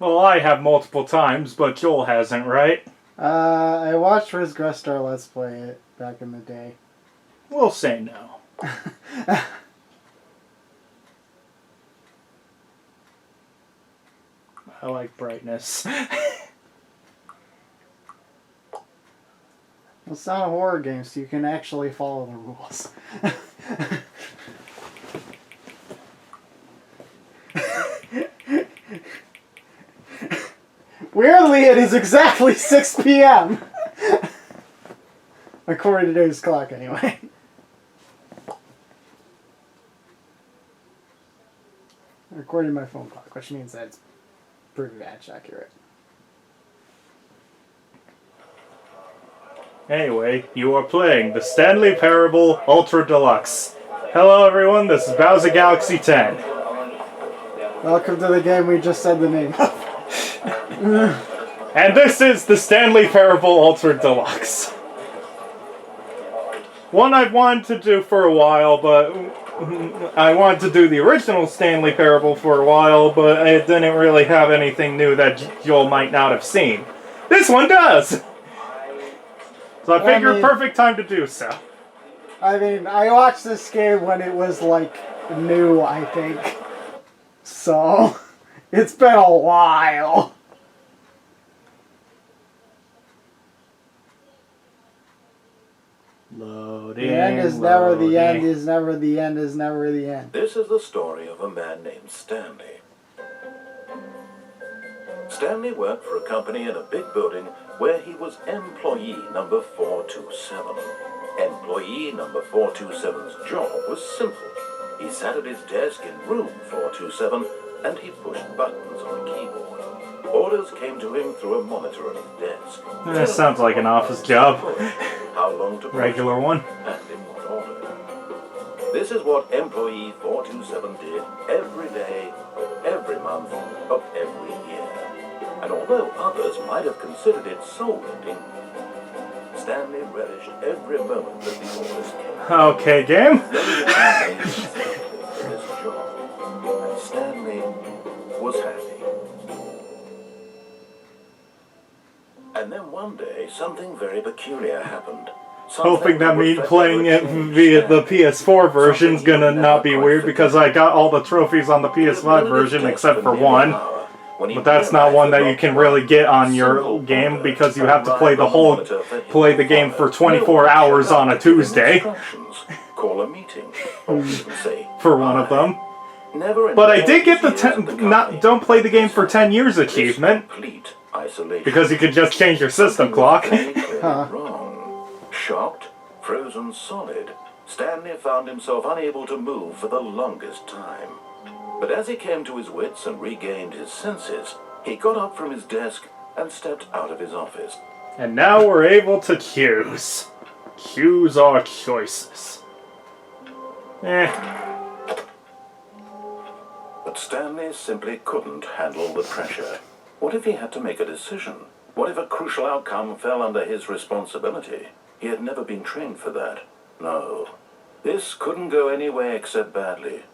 Well, I have multiple times, but Joel hasn't, right? I watched Riz Grestar Let's Play it back in the day. We'll say no. I like brightness. Well, it's not a horror game, so you can actually follow the rules. Weirdly, it is exactly 6 p.m. According to today's clock, anyway. According to my phone clock, which means that it's pretty much accurate. Anyway, you are playing the Stanley Parable Ultra Deluxe. Hello everyone, this is Bowser Galaxy 10. Welcome to the game we just said the name of. And this is the Stanley Parable Ultra Deluxe. One I've wanted to do for a while, but I wanted to do the original Stanley Parable for a while, but it didn't really have anything new that Joel might not have seen. This one does! So I figured perfect time to do so. I mean, I watched this game when it was, like, new, I think. So, it's been a while. Loading, The end is never the end, is never the end, is never the end. This is the story of a man named Stanley. Stanley worked for a company in a big building where he was employee number 427. Employee number 427's job was simple. He sat at his desk in room 427 and he pushed buttons on the keyboard. Orders came to him through a monitor on his desk. That sounds like an office job. How long to push, Regular one. and in what order. This is what employee 427 did every day, every month, of every year. And although others might have considered it soul-ending, Stanley relished every moment that the orders came. Okay, game. This job, and Stanley was happy. And then one day, something very peculiar happened. Hoping that me playing it via the PS4 version's gonna not be weird because I got all the trophies on the PS5 version except for one. But that's not one that you can really get on your game because you have to play the game for 24 hours on a Tuesday. Call a meeting. For one of them. But I did get the don't play the game for 10 years achievement. Because you could just change your system clock. Wrong. Shocked, frozen solid, Stanley found himself unable to move for the longest time. But as he came to his wits and regained his senses, he got up from his desk and stepped out of his office. And now we're able to choose. Choose our choices. But Stanley simply couldn't handle the pressure. What if he had to make a decision? What if a crucial outcome fell under his responsibility? He had never been trained for that. No. This couldn't go any way except badly.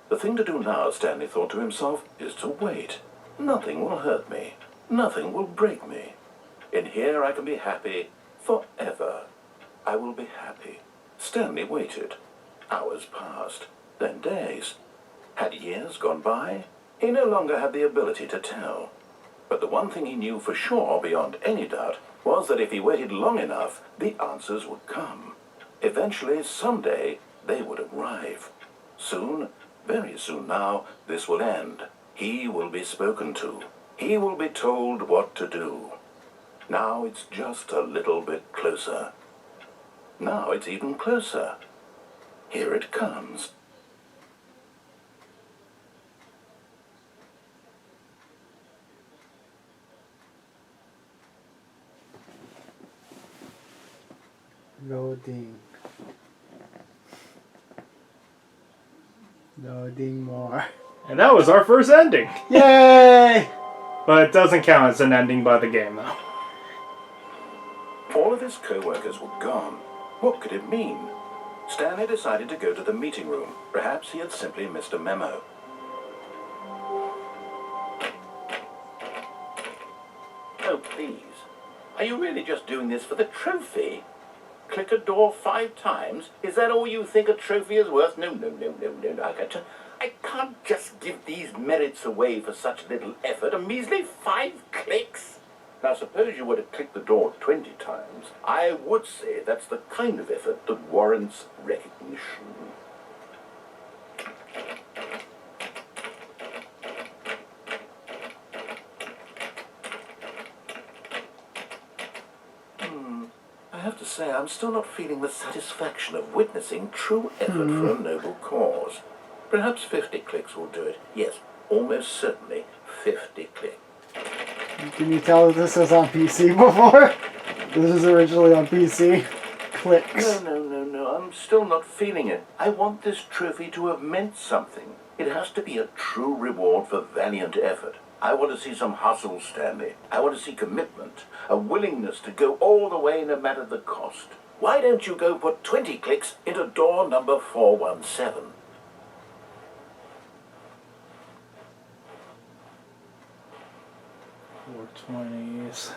The thing to do now, Stanley thought to himself, is to wait. Nothing will hurt me. Nothing will break me. In here I can be happy forever. I will be happy. Stanley waited. Hours passed, then days. Had years gone by? He no longer had the ability to tell. But the one thing he knew for sure, beyond any doubt, was that if he waited long enough, the answers would come. Eventually, someday, they would arrive. Soon, very soon now, this will end. He will be spoken to. He will be told what to do. Now it's just a little bit closer. Now it's even closer. Here it comes. Loading. Loading more. And that was our first ending. Yay! But it doesn't count as an ending by the game, though. All of his co-workers were gone. What could it mean? Stanley decided to go to the meeting room. Perhaps he had simply missed a memo. Oh, please. Are you really just doing this for the trophy? Click a door 5 times? Is that all you think a trophy is worth? No. I can't just give these merits away for such little effort. A measly 5 clicks? Now, suppose you were to click the door 20 times. I would say that's the kind of effort that warrants recognition. I have to say, I'm still not feeling the satisfaction of witnessing true effort for a noble cause. Perhaps 50 clicks will do it. Yes, almost certainly 50 clicks. Can you tell that this was on PC before? This was originally on PC. Clicks. No. I'm still not feeling it. I want this trophy to have meant something. It has to be a true reward for valiant effort. I want to see some hustle, Stanley. I want to see commitment, a willingness to go all the way no matter the cost. Why don't you go put 20 clicks into door number 417? $420s.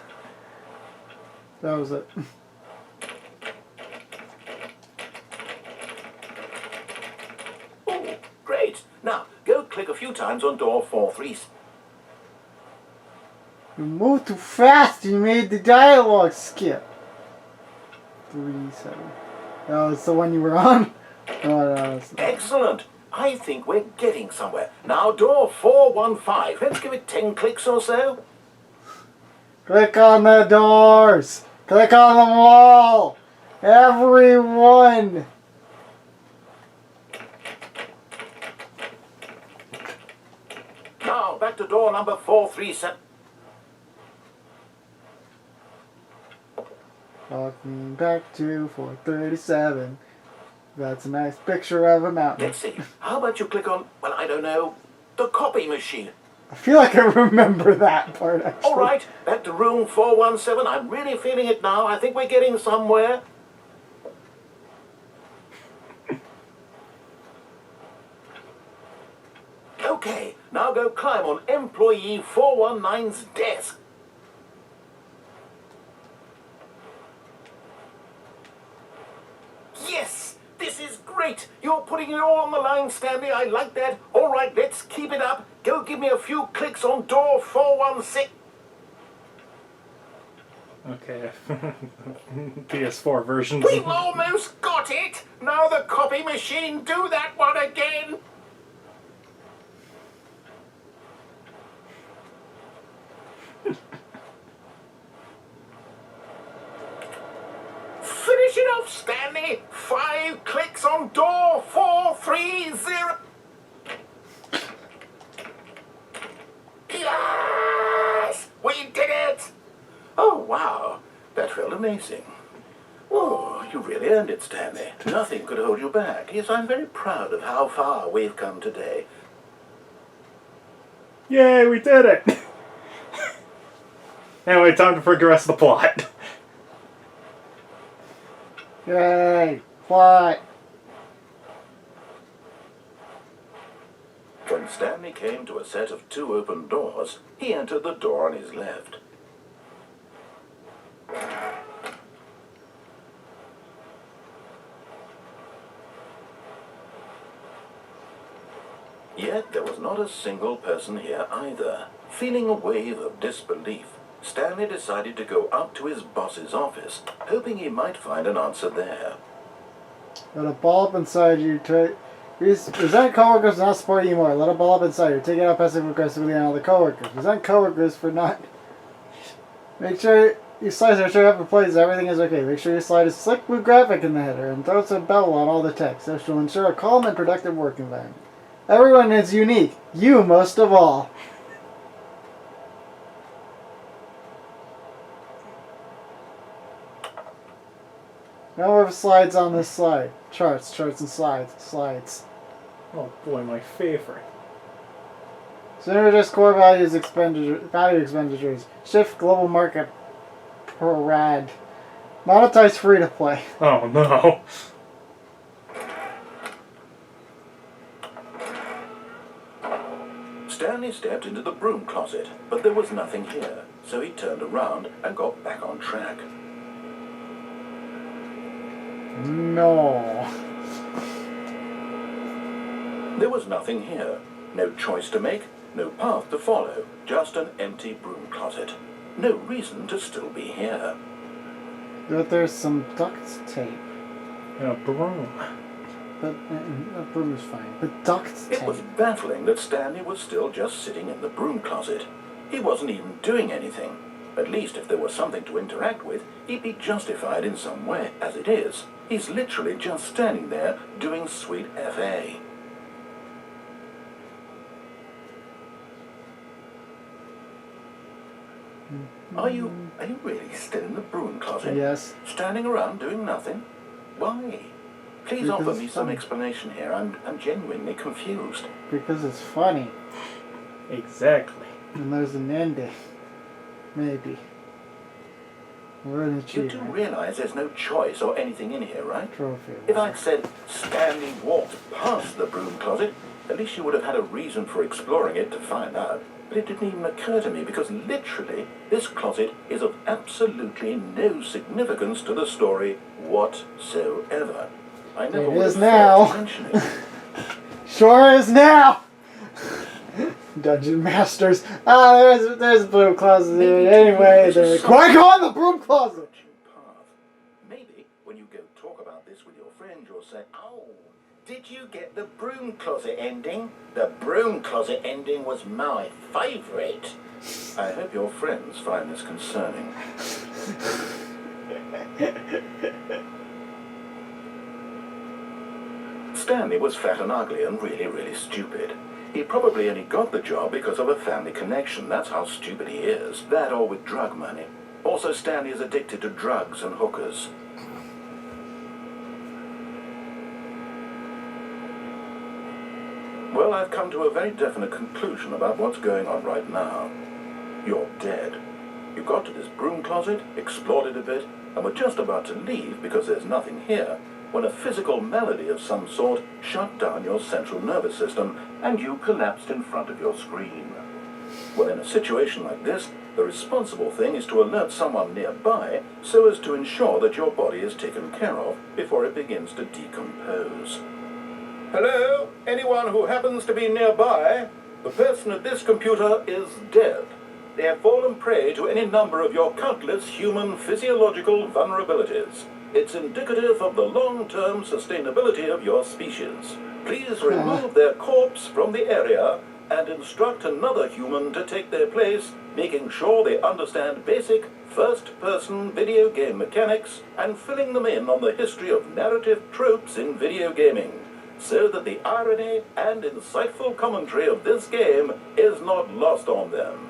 That was it. Oh, great. Now, go click a few times on door 43. You moved too fast. You made the dialogue skip. 37. That was the one you were on? No, that's not. Excellent. I think we're getting somewhere. Now, door 415. Let's give it 10 clicks or so. Click on the doors. Click on them all. Everyone. Now, back to door number 437. Walking back to 437. That's a nice picture of a mountain. Let's see. How about you click on, well, I don't know, the copy machine? I feel like I remember that part, actually. All right, back to room 417. I'm really feeling it now. I think we're getting somewhere. Okay, now go climb on employee 419's desk. Yes, this is great. You're putting it all on the line, Stanley. I like that. All right, let's keep it up. Go give me a few clicks on door 416. Okay. PS4 versions. We've almost got it. Now the copy machine, do that one again. Finish it off, Stanley. 5 clicks on door 430. Yes! We did it! Oh, wow. That felt amazing. Oh, you really earned it, Stanley. Nothing could hold you back. Yes, I'm very proud of how far we've come today. Yay, we did it! Anyway, time to progress the plot. Yay! What? When Stanley came to a set of 2 open doors, he entered the door on his left. Yet there was not a single person here either. Feeling a wave of disbelief, Stanley decided to go up to his boss's office, hoping he might find an answer there. Got a bulb inside you. Resent coworkers not support you more. Let a bulb inside you. Take it out passive aggressively on all the coworkers. Resent coworkers for not. Make sure your slides are sure up in place. Everything is okay. Make sure your slide is slick blue graphic in the header and throw some bevel on all the text. This will ensure a calm and productive work environment. Everyone is unique. You most of all. Number of slides on this slide. Charts and slides. Oh boy, my favorite. Synergist core value expenditures. Shift global market per rad. Monetize free to play. Oh no. Stanley's stepped into the broom closet, but there was nothing here, so he turned around and got back on track. No. There was nothing here. No choice to make, no path to follow, just an empty broom closet. No reason to still be here. But there's some duct tape. A broom. But a broom is fine. But duct tape. It was baffling that Stanley was still just sitting in the broom closet. He wasn't even doing anything. At least if there was something to interact with, he'd be justified in some way. As it is, he's literally just standing there doing sweet FA. Are you really still in the broom closet? Yes. Standing around doing nothing? Why? Please Because offer me it's some funny. explanation here. I'm genuinely confused. Because it's funny. Exactly. And there's an ending. Maybe. We're an You do achievement. realize there's no choice or anything in here, right? Trophy. If I'd said Stanley walked past the broom closet, at least you would have had a reason for exploring it to find out. But it didn't even occur to me because literally this closet is of absolutely no significance to the story whatsoever. I never It would is have now. thought to mention it. Sure is now! Dungeon Masters. Ah, there's a broom closet here. Anyway, there's quick on the broom closet! Path. Maybe when you go talk about this with your friend, you'll say, "Oh, did you get the broom closet ending? The broom closet ending was my favourite." I hope your friends find this concerning. Stanley was fat and ugly and really, really stupid. He probably only got the job because of a family connection. That's how stupid he is. That or with drug money. Also, Stanley is addicted to drugs and hookers. Well, I've come to a very definite conclusion about what's going on right now. You're dead. You got to this broom closet, explored it a bit, and were just about to leave because there's nothing here, when a physical malady of some sort shut down your central nervous system and you collapsed in front of your screen. Well, in a situation like this, the responsible thing is to alert someone nearby so as to ensure that your body is taken care of before it begins to decompose. Hello? Anyone who happens to be nearby? The person at this computer is dead. They have fallen prey to any number of your countless human physiological vulnerabilities. It's indicative of the long-term sustainability of your species. Please remove their corpse from the area and instruct another human to take their place, making sure they understand basic first-person video game mechanics and filling them in on the history of narrative tropes in video gaming, so that the irony and insightful commentary of this game is not lost on them.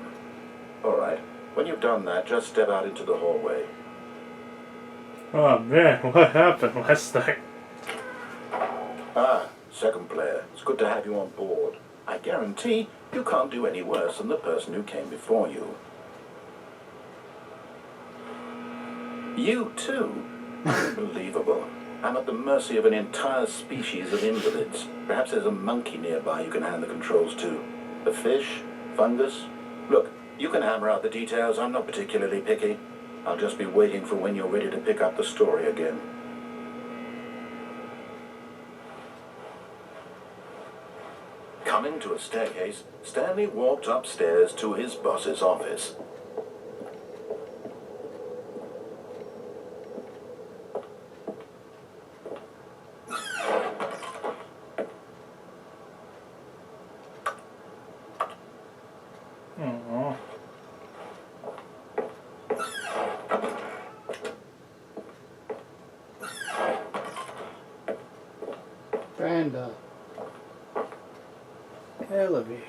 All right, when you've done that, just step out into the hallway. Oh man, what happened last night? Ah, second player. It's good to have you on board. I guarantee you can't do any worse than the person who came before you. You too? Unbelievable. I'm at the mercy of an entire species of invalids. Perhaps there's a monkey nearby you can hand the controls to. A fish? Fungus? Look, you can hammer out the details. I'm not particularly picky. I'll just be waiting for when you're ready to pick up the story again. Coming to a staircase, Stanley walked upstairs to his boss's office. Oh. Panda. Elevator.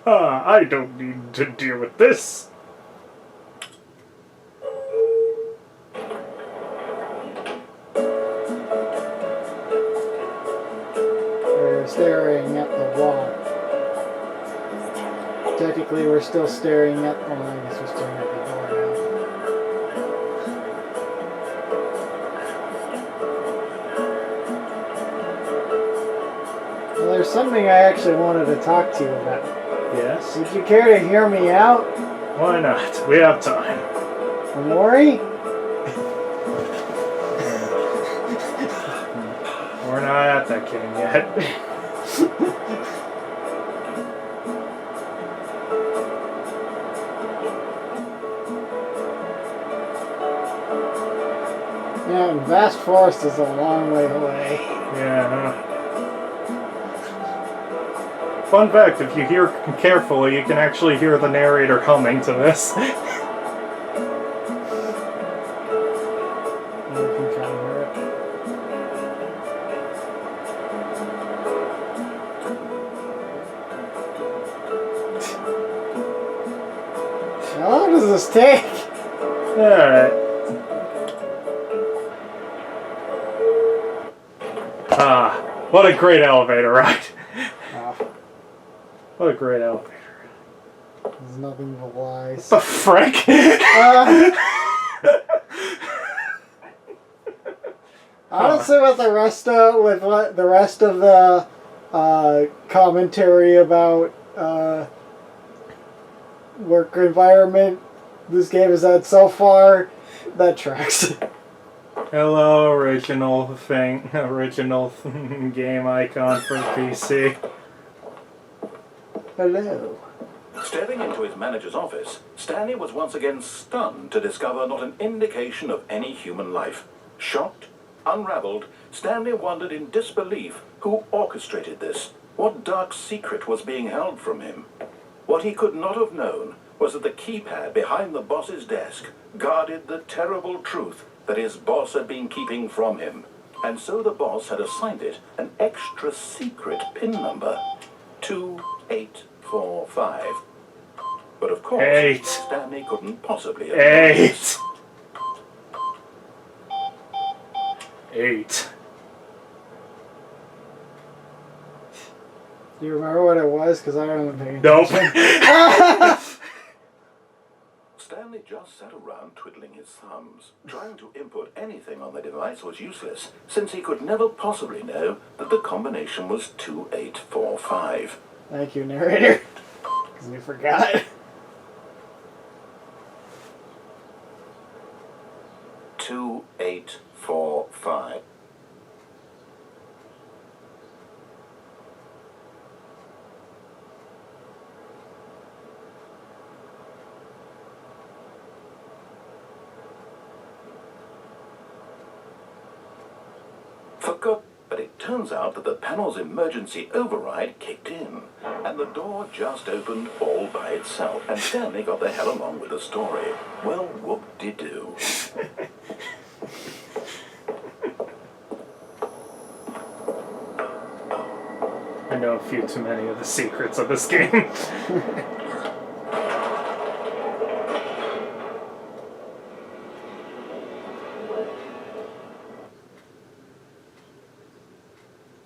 I don't need to deal with this. We're staring at the wall. Technically, we're still staring at. Oh, I guess we're staring at the door now. there's something I actually wanted to talk to you about. Yes? Would you care to hear me out? Why not? We have time. Maury? We're not at that game yet. Yeah, and Vast Forest is a long way away. Yeah. Fun fact, if you hear carefully, you can actually hear the narrator humming to this. You can kind of hear it. How long does this take? Alright. Ah, what a great elevator ride. Oh, What a great elevator. there's nothing but lies. The frick? Honestly, with the rest of the commentary about work environment this game has had so far, that tracks. Hello, original game icon for PC. Hello. Stepping into his manager's office, Stanley was once again stunned to discover not an indication of any human life. Shocked, unraveled, Stanley wondered in disbelief who orchestrated this. What dark secret was being held from him? What he could not have known was that the keypad behind the boss's desk guarded the terrible truth that his boss had been keeping from him. And so the boss had assigned it an extra secret PIN number, 2845. But of course, 8. Stanley couldn't possibly have known this. 8. Do you remember what it was? Because I don't think. Nope. Stanley just sat around twiddling his thumbs. Trying to input anything on the device was useless, since he could never possibly know that the combination was 2845. Thank you, narrator. Because we forgot. 2845. Forgot, but it turns out that the panel's emergency override kicked in, and the door just opened all by itself, and Stanley got the hell along with the story. Well, whoop-de-doo. I know a few too many of the secrets of this game.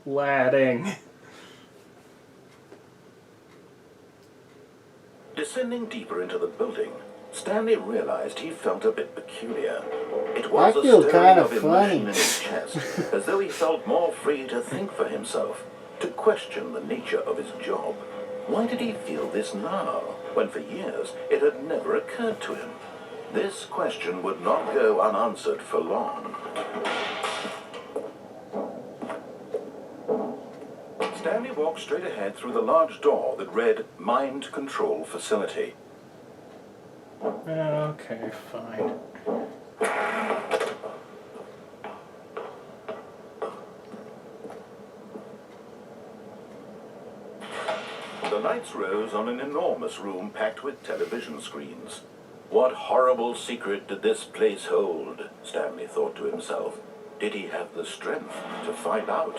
Ladding. Descending deeper into the building, Stanley realized he felt a bit peculiar. It was I feel a kind stirring of of funny. emotion in his chest, as though he felt more free to think for himself, to question the nature of his job. Why did he feel this now, when for years it had never occurred to him? This question would not go unanswered for long. Stanley walked straight ahead through the large door that read Mind Control Facility. Okay, fine. The lights rose on an enormous room packed with television screens. What horrible secret did this place hold? Stanley thought to himself. Did he have the strength to find out?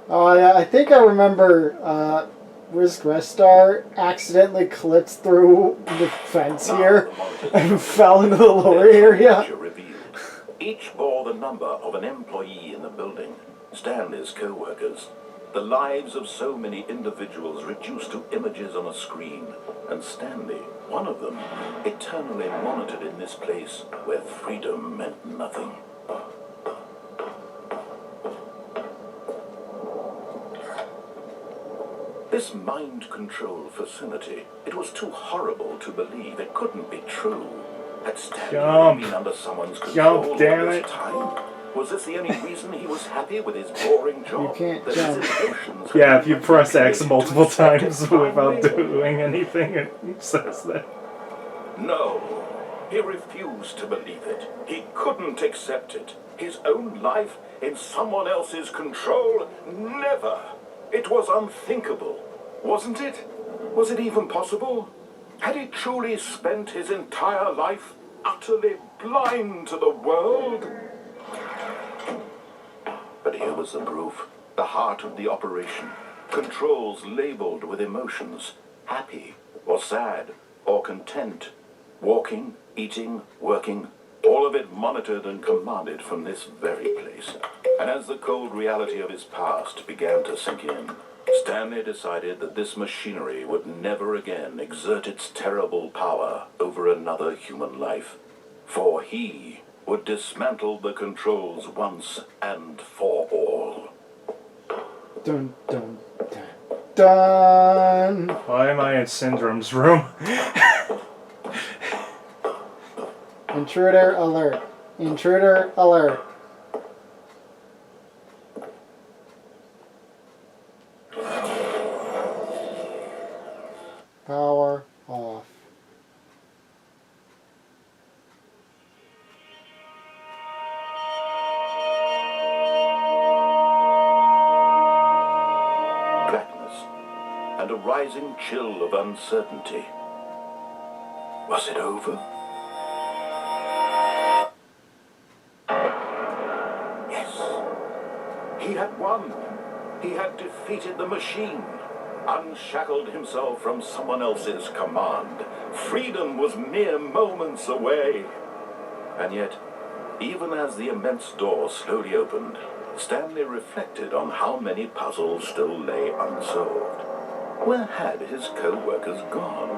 Oh, yeah, I think I remember Risk Restar accidentally clipped through the fence here and fell into the lower area. Each bore the number of an employee in the building, Stanley's co-workers. The lives of so many individuals reduced to images on a screen, and Stanley, one of them, eternally monitored in this place where freedom meant nothing. This mind control facility, it was too horrible to believe. It couldn't be true. Had Stanley been under someone's control all this time? Was this the only reason he was happy with his boring job? You can't jump. Yeah, if you press X multiple times without doing anything, it says that. No. He refused to believe it. He couldn't accept it. His own life in someone else's control? Never. It was unthinkable. Wasn't it? Was it even possible? Had he truly spent his entire life utterly blind to the world? But here was the proof. The heart of the operation. Controls labeled with emotions. Happy, or sad, or content. Walking, eating, working. All of it monitored and commanded from this very place. And as the cold reality of his past began to sink in, Stanley decided that this machinery would never again exert its terrible power over another human life. For he would dismantle the controls once and for all. Dun, dun, dun, dun. Why am I in Syndrome's room? Intruder alert. Intruder alert. Power off. Blackness and a rising chill of uncertainty. Was it over? He had won. He had defeated the machine, unshackled himself from someone else's command. Freedom was mere moments away. And yet, even as the immense door slowly opened, Stanley reflected on how many puzzles still lay unsolved. Where had his co-workers gone?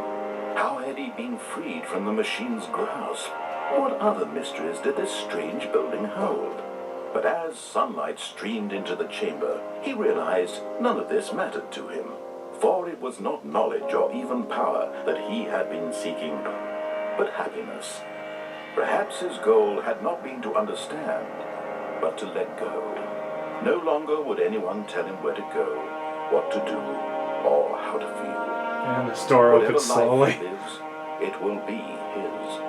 How had he been freed from the machine's grasp? What other mysteries did this strange building hold? But as sunlight streamed into the chamber, he realized none of this mattered to him, for it was not knowledge or even power that he had been seeking, but happiness. Perhaps his goal had not been to understand, but to let go. No longer would anyone tell him where to go, what to do, or how to feel. And the door opens slowly. Whatever life he lives, it will be his.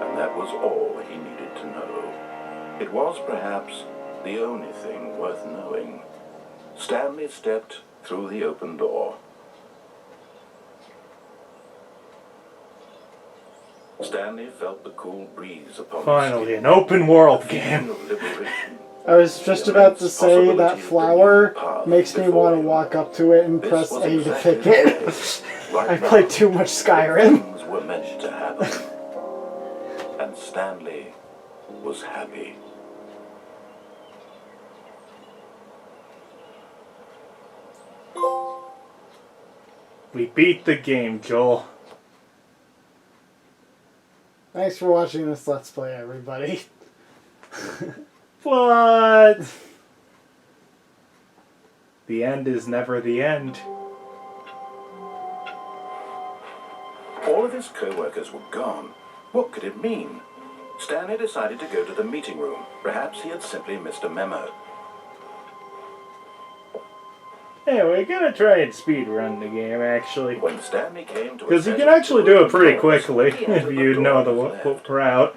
And that was all he needed to know. It was perhaps the only thing worth knowing. Stanley stepped through the open door. Stanley felt the cool breeze upon Finally, an open world game. I was just about to say that flower makes me want to walk up to it and press A to pick it. I played too much Skyrim. Things were meant to happen. And Stanley was happy. We beat the game, Joel. Thanks for watching this Let's Play, everybody. What? The end is never the end. All of his co-workers were gone. What could it mean? Stanley decided to go to the meeting room. Perhaps he had simply missed a memo. Hey, we're gonna try and speedrun the game, actually. When Stanley came to Because you can actually do it pretty quickly if you know the route.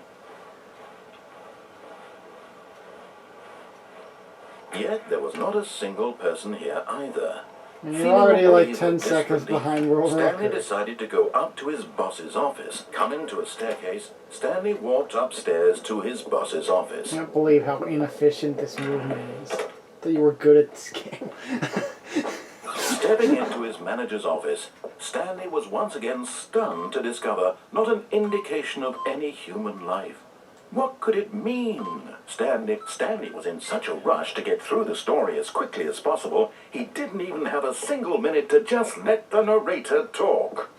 Yet there was not a single person here either. You're already like 10 seconds behind world Stanley record. decided to go up to his boss's office. Coming to a staircase, Stanley walked upstairs to his boss's office. I can't believe how inefficient this movement is. That you were good at this game. Stepping into his manager's office, Stanley was once again stunned to discover not an indication of any human life. What could it mean? Stanley was in such a rush to get through the story as quickly as possible, he didn't even have a single minute to just let the narrator talk.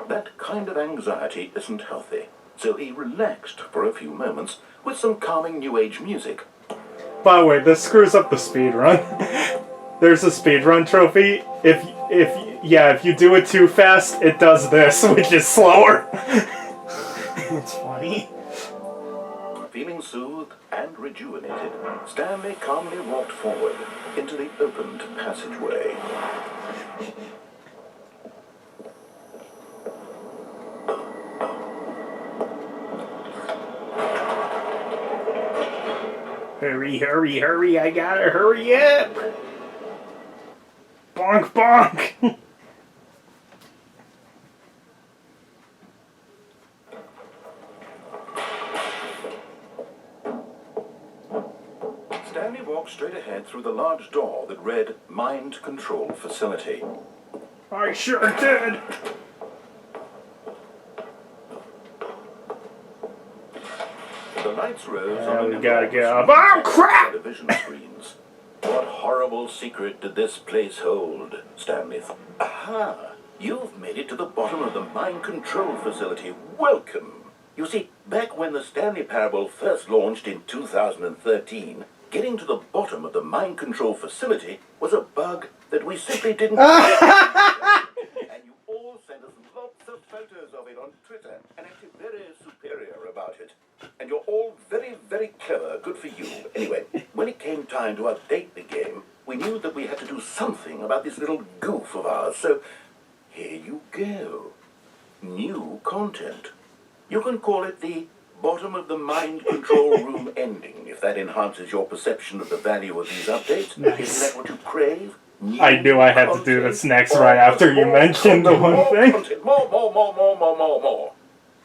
That kind of anxiety isn't healthy, so he relaxed for a few moments with some calming New Age music. By the way, this screws up the speedrun. There's a speedrun trophy. If yeah, if you do it too fast, it does this, which is slower. That's funny. Feeling soothed and rejuvenated, Stanley calmly walked forward into the opened passageway. Hurry, hurry, hurry, I gotta hurry up! Bonk, bonk! Stanley walked straight ahead through the large door that read Mind Control Facility. I sure did! The lights rose Now on we the gotta enormous get up. Oh, crap! television screens. What horrible secret did this place hold? Stanley thought. Aha! You've made it to the bottom of the mind control facility. Welcome! You see, back when the Stanley Parable first launched in 2013, getting to the bottom of the mind control facility was a bug that we simply didn't. And you all sent us lots of photos of it on Twitter and acted very superior about it. And you're all very, very clever. Good for you. Anyway, when it came time to update the game, we knew that we had to do something about this little goof of ours. So, here you go. New content. You can call it the bottom of the mind control room ending, if that enhances your perception of the value of these updates. Nice. Isn't that what you crave? New I knew I had to do this next right after you mentioned the one thing. More.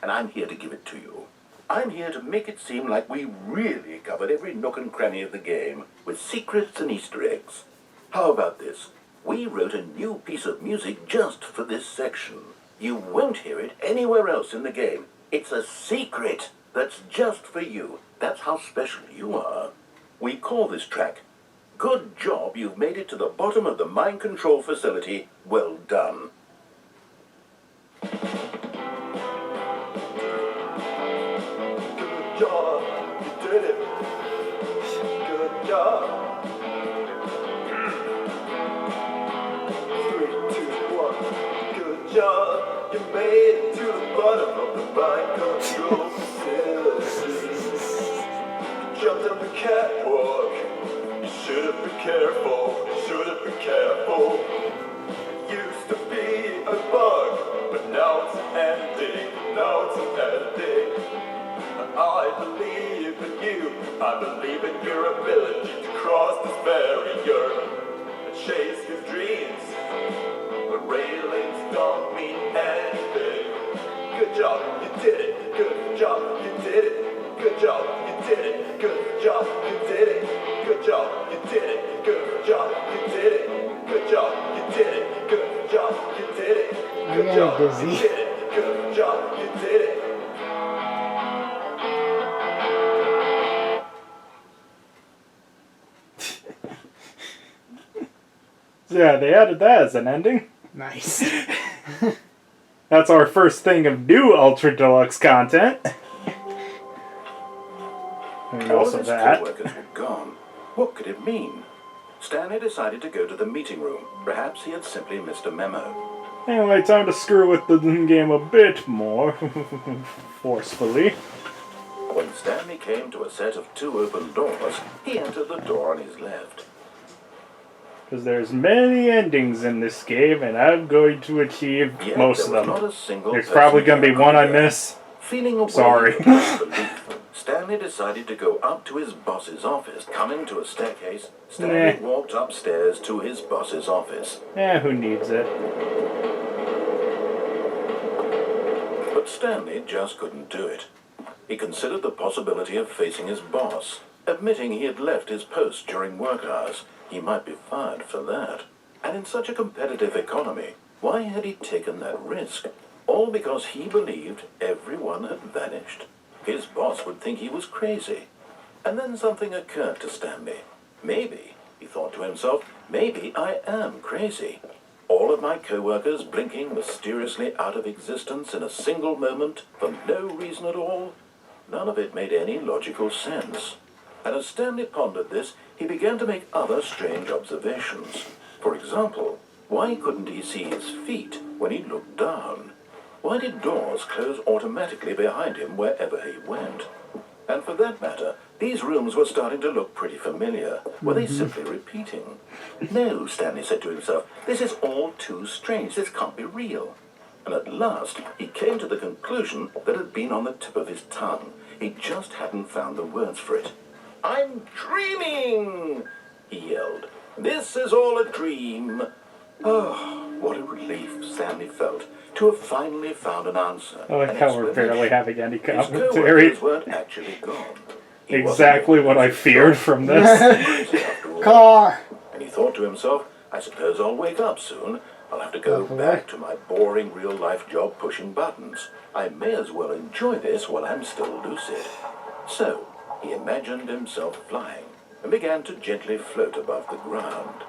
And I'm here to give it to you. I'm here to make it seem like we really covered every nook and cranny of the game, with secrets and Easter eggs. How about this? We wrote a new piece of music just for this section. You won't hear it anywhere else in the game. It's a secret that's just for you. That's how special you are. We call this track, Good Job You've Made It to the Bottom of the Mind Control Facility. Well done. Good job, you did it. Good job. 3, 2, 1. Good job, you made it to the bottom of the mind control facility. Jumped up the catwalk. You should have been careful. You should have been careful. It used to be a bug, but now it's an ending. Now it's an ending. I believe in you. I believe in your ability to cross this barrier and chase your dreams. The railings don't mean anything. Good job, you did it. Good job, you did it. Good job, you did it. Good job, you did it. Good job, you did it. Good job, you did it. Good job, you did it. Good job, you did it. Good job, you did it. Good job, you did it. Yeah, they added that as an ending. Nice. That's our first thing of new Ultra Deluxe content. And All also of his that. co-workers were gone. What could it mean? Stanley decided to go to the meeting room. Perhaps he had simply missed a memo. Anyway, time to screw with the game a bit more. Forcefully. When Stanley came to a set of 2 open doors, he entered the door on his left. Because there's many endings in this game, and I'm going to achieve Yet most of there was them. not a single There's person probably going to be there one I either. miss. Feeling away Sorry. from disbelief, Stanley decided to go up to his boss's office. Coming to a staircase, Stanley walked upstairs to his boss's office. Who needs it? But Stanley just couldn't do it. He considered the possibility of facing his boss, admitting he had left his post during work hours. He might be fired for that. And in such a competitive economy, why had he taken that risk? All because he believed everyone had vanished. His boss would think he was crazy. And then something occurred to Stanley. Maybe, he thought to himself, maybe I am crazy. All of my co-workers blinking mysteriously out of existence in a single moment for no reason at all. None of it made any logical sense. And as Stanley pondered this, he began to make other strange observations. For example, Why couldn't he see his feet when he looked down? Why did doors close automatically behind him wherever he went? And for that matter, these rooms were starting to look pretty familiar. Were they simply repeating? No, Stanley said to himself, this is all too strange. This can't be real. And at last, he came to the conclusion that had been on the tip of his tongue. He just hadn't found the words for it. I'm dreaming, he yelled. This is all a dream. Oh, what a relief Stanley felt to have finally found an answer. I like how we're barely having any His commentary. coworkers weren't actually gone. He Exactly wasn't what I feared from this. after all. Car! And he thought to himself, I suppose I'll wake up soon. I'll have to go back to my boring real-life job pushing buttons. I may as well enjoy this while I'm still lucid. So, he imagined himself flying and began to gently float above the ground.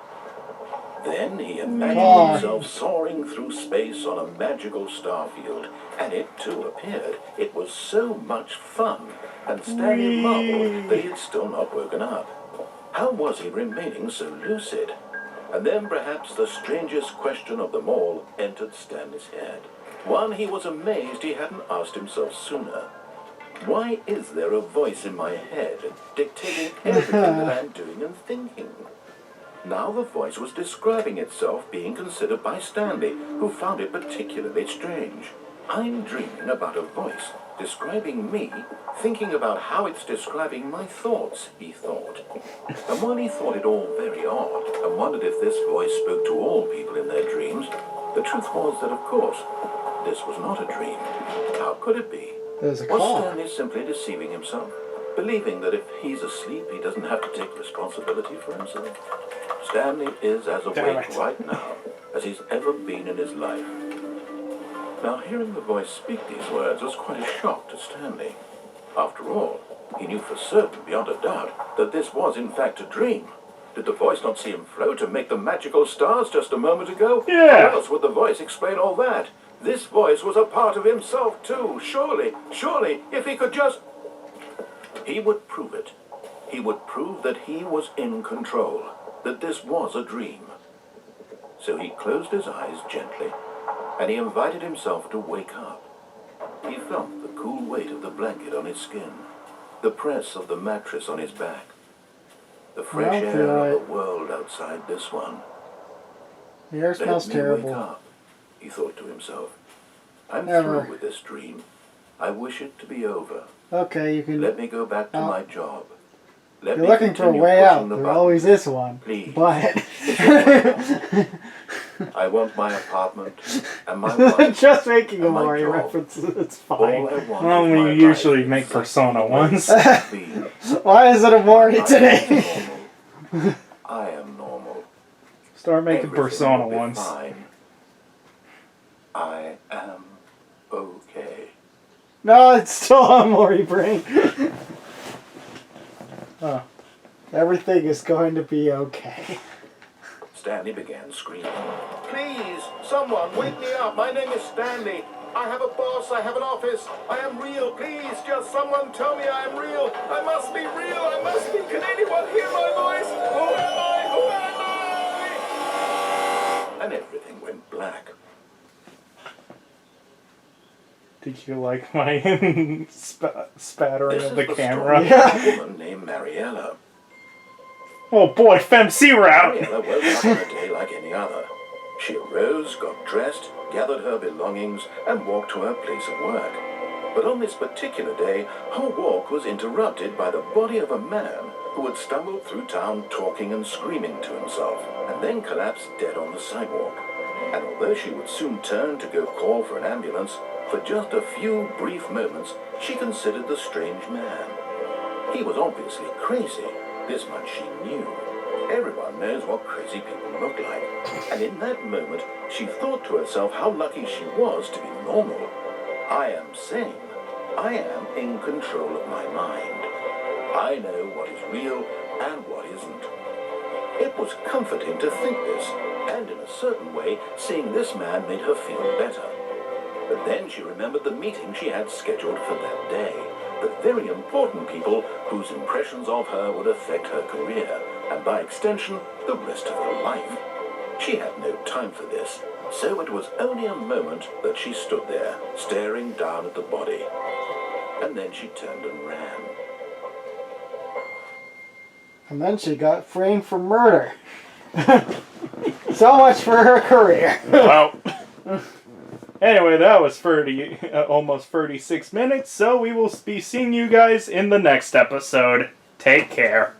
Then he imagined himself soaring through space on a magical starfield, and it too appeared. It was so much fun, and Stanley marveled that he had still not woken up. How was he remaining so lucid? And then perhaps the strangest question of them all entered Stanley's head. One he was amazed he hadn't asked himself sooner. Why is there a voice in my head dictating everything that I'm doing and thinking? Now the voice was describing itself being considered by Stanley, who found it particularly strange. I'm dreaming about a voice describing me, thinking about how it's describing my thoughts, he thought. And while he thought it all very odd, and wondered if this voice spoke to all people in their dreams, the truth was that, of course, this was not a dream. How could it be? There's a Was car. Stanley simply deceiving himself, believing that if he's asleep, he doesn't have to take responsibility for himself? Stanley is as awake right now as he's ever been in his life. Now, hearing the voice speak these words was quite a shock to Stanley. After all, he knew for certain, beyond a doubt, that this was in fact a dream. Did the voice not see him float and make the magical stars just a moment ago? Yeah. How else would the voice explain all that? This voice was a part of himself too. Surely, if he could just... He would prove it. He would prove that he was in control, that this was a dream. So he closed his eyes gently, and he invited himself to wake up. He felt the cool weight of the blanket on his skin, the press of the mattress on his back, the fresh air of the world outside this one. The air smells Let me terrible. wake up, he thought to himself. I'm Never. through with this dream. I wish it to be over. Okay, you can... Let me go back to my job. Let You're me looking for a continue way pushing out. the There button. always is one. Please. But... I want my apartment and my wife. Just making a And my Mario job. reference. It's All fine. I want Well, is we my usually life make exactly Persona the way ones. it should be. Why is it a Mori I am today? normal. I am normal. Start making Everything Persona will be ones. fine. I am okay. No, it's still on Mori brain. Oh. Everything is going to be okay. Stanley began screaming. Please, someone, wake me up. My name is Stanley. I have a boss. I have an office. I am real. Please, just someone tell me I am real. I must be real. I must be. Can anyone hear my voice? Who am I? Who am I? And everything went black. Did you like my spattering This of is the the camera? story of a woman named Mariella. Oh boy, Femc route! Mariella woke up on a day like any other. She arose, got dressed, gathered her belongings, and walked to her place of work. But on this particular day, her walk was interrupted by the body of a man who had stumbled through town talking and screaming to himself, and then collapsed dead on the sidewalk. And although she would soon turn to go call for an ambulance, for just a few brief moments, she considered the strange man. He was obviously crazy. This much she knew. Everyone knows what crazy people look like. And in that moment, she thought to herself how lucky she was to be normal. I am sane. I am in control of my mind. I know what is real and what isn't. It was comforting to think this, and in a certain way, seeing this man made her feel better. But then she remembered the meeting she had scheduled for that day. The very important people whose impressions of her would affect her career, and by extension, the rest of her life. She had no time for this, so it was only a moment that she stood there, staring down at the body. And then she turned and ran. And then she got framed for murder. So much for her career. Well, anyway, that was almost 36 minutes, so we will be seeing you guys in the next episode. Take care.